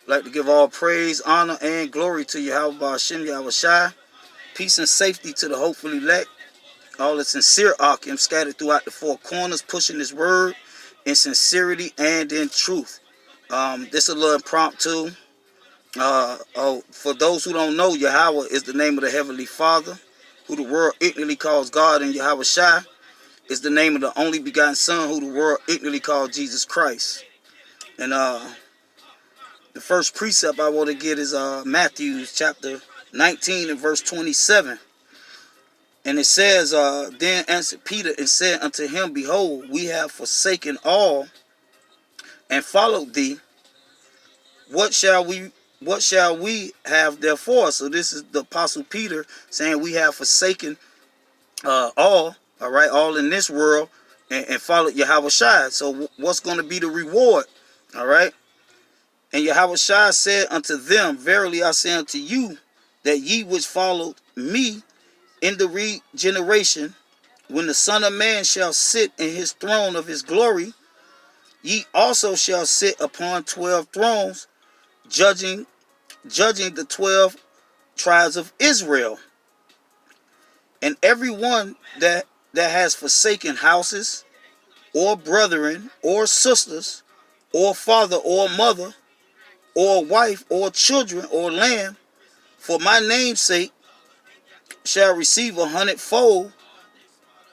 I'd like to give all praise, honor, and glory to Yahweh Ba'Shem Yahweh Shai. Peace and safety to the hopefully elect. All the sincere Akim scattered throughout the four corners, pushing his word in sincerity and in truth. This is a little impromptu. For those who don't know, Yahweh is the name of the Heavenly Father, who the world ignorantly calls God, and Yahweh Shai is the name of the only begotten Son, who the world ignorantly calls Jesus Christ. And the first precept I want to get is Matthew chapter 19 and verse 27. And it says, Then answered Peter and said unto him, Behold, we have forsaken all and followed thee. What shall we have therefore? So this is the Apostle Peter saying we have forsaken all right, all in this world, and followed Yahweh Shai. So what's going to be the reward? All right. And Yahweh Shai said unto them, Verily I say unto you, that ye which followed me in the regeneration, when the Son of Man shall sit in his throne of his glory, ye also shall sit upon 12 thrones, judging the 12 tribes of Israel. And every one that has forsaken houses, or brethren, or sisters, or father, or mother, or wife, or children, or land, for my name's sake, shall receive 100-fold,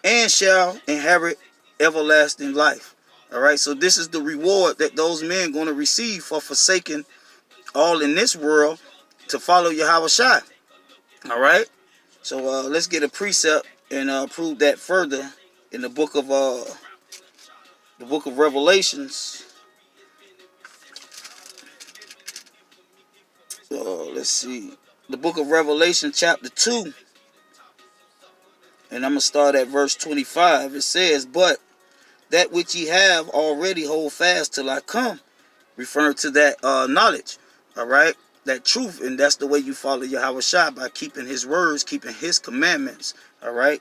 and shall inherit everlasting life. All right, so this is the reward that those men going to receive for forsaking all in this world to follow Yahweh Shai. All right, so let's get a precept and prove that further in the book of Revelations. Let's see, the book of Revelation, chapter 2, and I'm gonna start at verse 25. It says, But that which ye have already hold fast till I come, referring to that knowledge, all right, that truth. And that's the way you follow Yahweh Shai, by keeping his words, keeping his commandments. All right,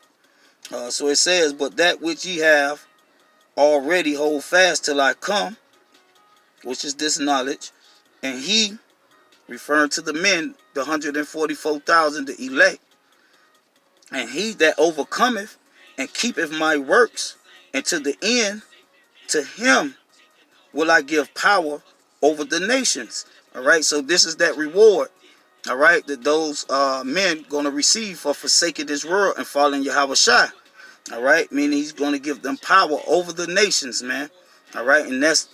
so it says, But that which ye have already hold fast till I come, which is this knowledge. And he, referring to the men, the 144,000, the elect, and he that overcometh and keepeth my works, and to the end, to him will I give power over the nations. All right, so this is that reward, all right, that those men going to receive for forsaking this world and following Yahweh Shai. All right, meaning he's going to give them power over the nations, man. All right, and that's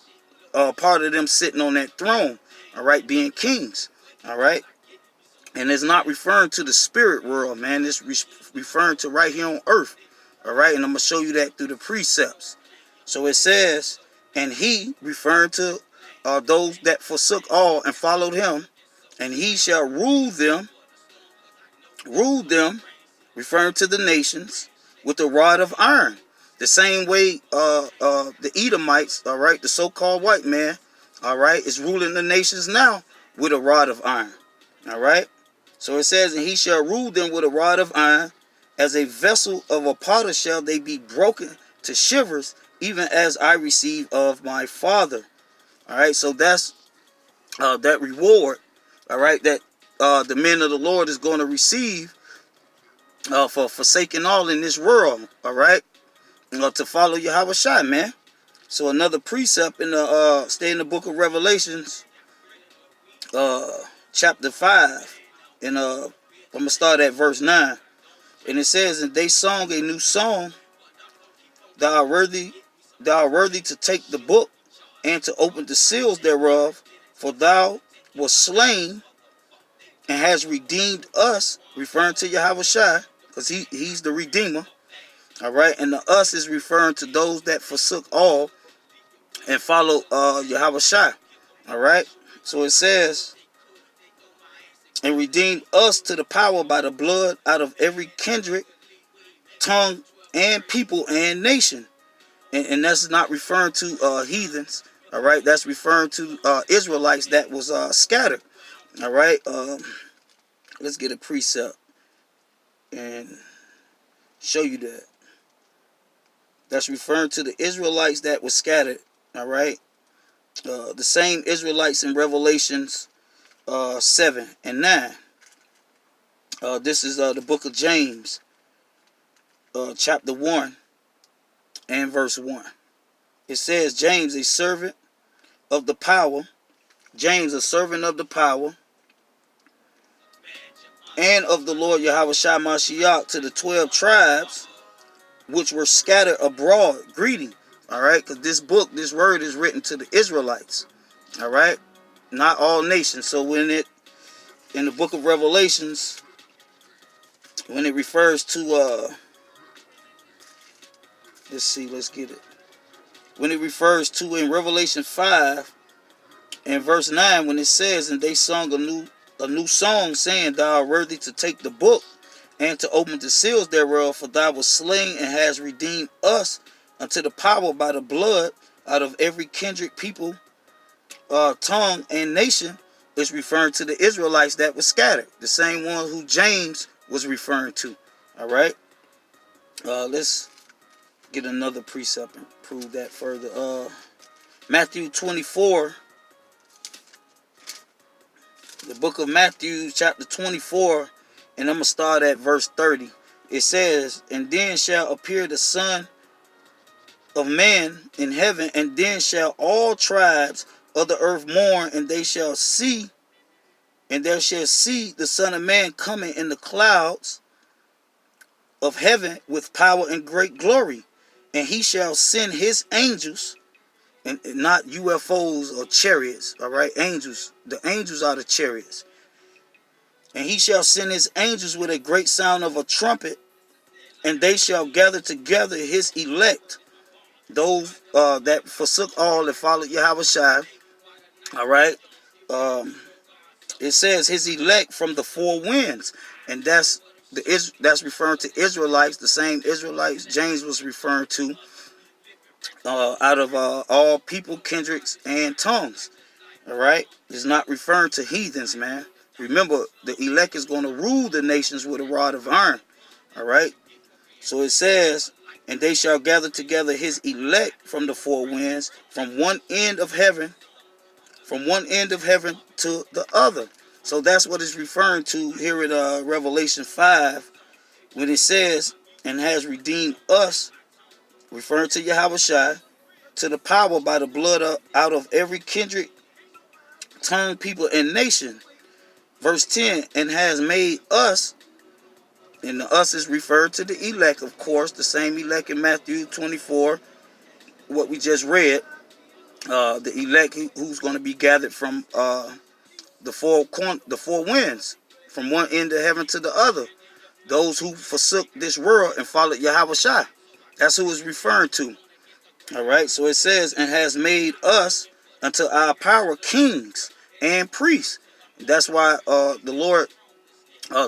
part of them sitting on that throne, all right, being kings. All right, and it's not referring to the spirit world, man. It's referring to right here on earth. All right, and I'm going to show you that through the precepts. So it says, and he, referring to those that forsook all and followed him, and he shall rule them, referring to the nations, with a rod of iron. The same way the Edomites, all right, the so-called white man, all right, is ruling the nations now with a rod of iron. All right. So it says, and he shall rule them with a rod of iron, as a vessel of a potter shall they be broken to shivers, even as I receive of my Father. All right, so that's that reward, all right, that the men of the Lord is going to receive for forsaking all in this world, all right, to follow Yahweh Shai, man. So another precept in the stay in the book of Revelations, chapter 5, and I'm gonna start at verse 9. And it says, and they sung a new song, thou art worthy to take the book and to open the seals thereof, for thou wast slain and has redeemed us, referring to Yahweh Shai, because he's the redeemer. All right, and the us is referring to those that forsook all and follow Yahweh Shai. All right, so it says, and redeemed us to the power by the blood out of every kindred, tongue, and people and nation. And that's not referring to heathens. All right, that's referring to Israelites that was scattered. All right, let's get a precept and show you that. That's referring to the Israelites that was scattered. All right, The same Israelites in Revelations 7 and 9. This is the book of James, chapter 1 and verse 1. It says, James, a servant of the power, James, a servant of the power, and of the Lord Yahushua Mashiach, to the 12 tribes which were scattered abroad, greeting. All right, because this word is written to the Israelites. All right, not all nations. So when it, in the book of Revelations, when it refers to, let's get it. When it refers to in Revelation 5 and verse 9, when it says, and they sung a new song, saying, thou art worthy to take the book and to open the seals thereof, for thou wast slain and hast redeemed us unto the power by the blood out of every kindred, people, tongue, and nation. Is referring to the Israelites that were scattered, the same one who James was referring to. All right, let's get another precept and prove that further. Matthew 24, the book of Matthew, chapter 24, and I'm going to start at verse 30. It says, and then shall appear the Son of Man in heaven, and then shall all tribes of the earth mourn, and there shall see the Son of Man coming in the clouds of heaven with power and great glory. And he shall send his angels, and not UFOs or chariots, all right? Angels. The angels are the chariots. And he shall send his angels with a great sound of a trumpet, and they shall gather together his elect, those that forsook all and followed Yahushua. All right. It says his elect from the four winds, and that's referring to Israelites, the same Israelites James was referring to, out of all people, kindreds, and tongues. All right, it's not referring to heathens, man. Remember, the elect is going to rule the nations with a rod of iron. All right, so it says, and they shall gather together his elect from the four winds, from one end of heaven to the other. So that's what it's referring to here in Revelation 5, when it says, and has redeemed us, referring to Yahushua, to the power by the blood out of every kindred, tongue, people, and nation. Verse 10, and has made us, and the us is referred to the elect, of course, the same elect in Matthew 24, what we just read, the elect who's going to be gathered from the four winds, from one end of heaven to the other. Those who forsook this world and followed Yahushua. That's who it's referring to. All right, so it says, and has made us unto our power kings and priests. That's why the Lord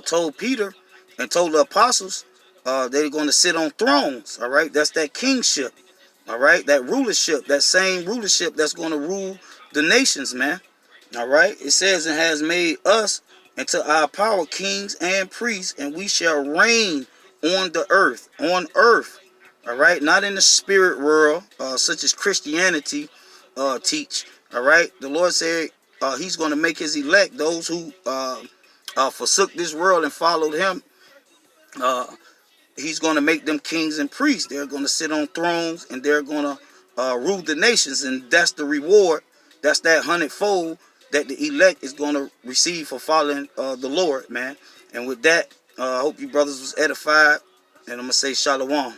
told Peter and told the apostles they're going to sit on thrones. All right, that's that kingship. All right, that rulership, that same rulership that's going to rule the nations, man. All right, it says, and has made us into our power kings and priests, and we shall reign on the earth, all right, not in the spirit world, such as Christianity teach. All right, the Lord said he's going to make his elect, those who forsook this world and followed him, he's going to make them kings and priests. They're going to sit on thrones, and they're going to rule the nations, and that's the reward. That's that 100-fold that the elect is going to receive for following the Lord, man. And with that, I hope you brothers was edified, and I'm going to say shalom.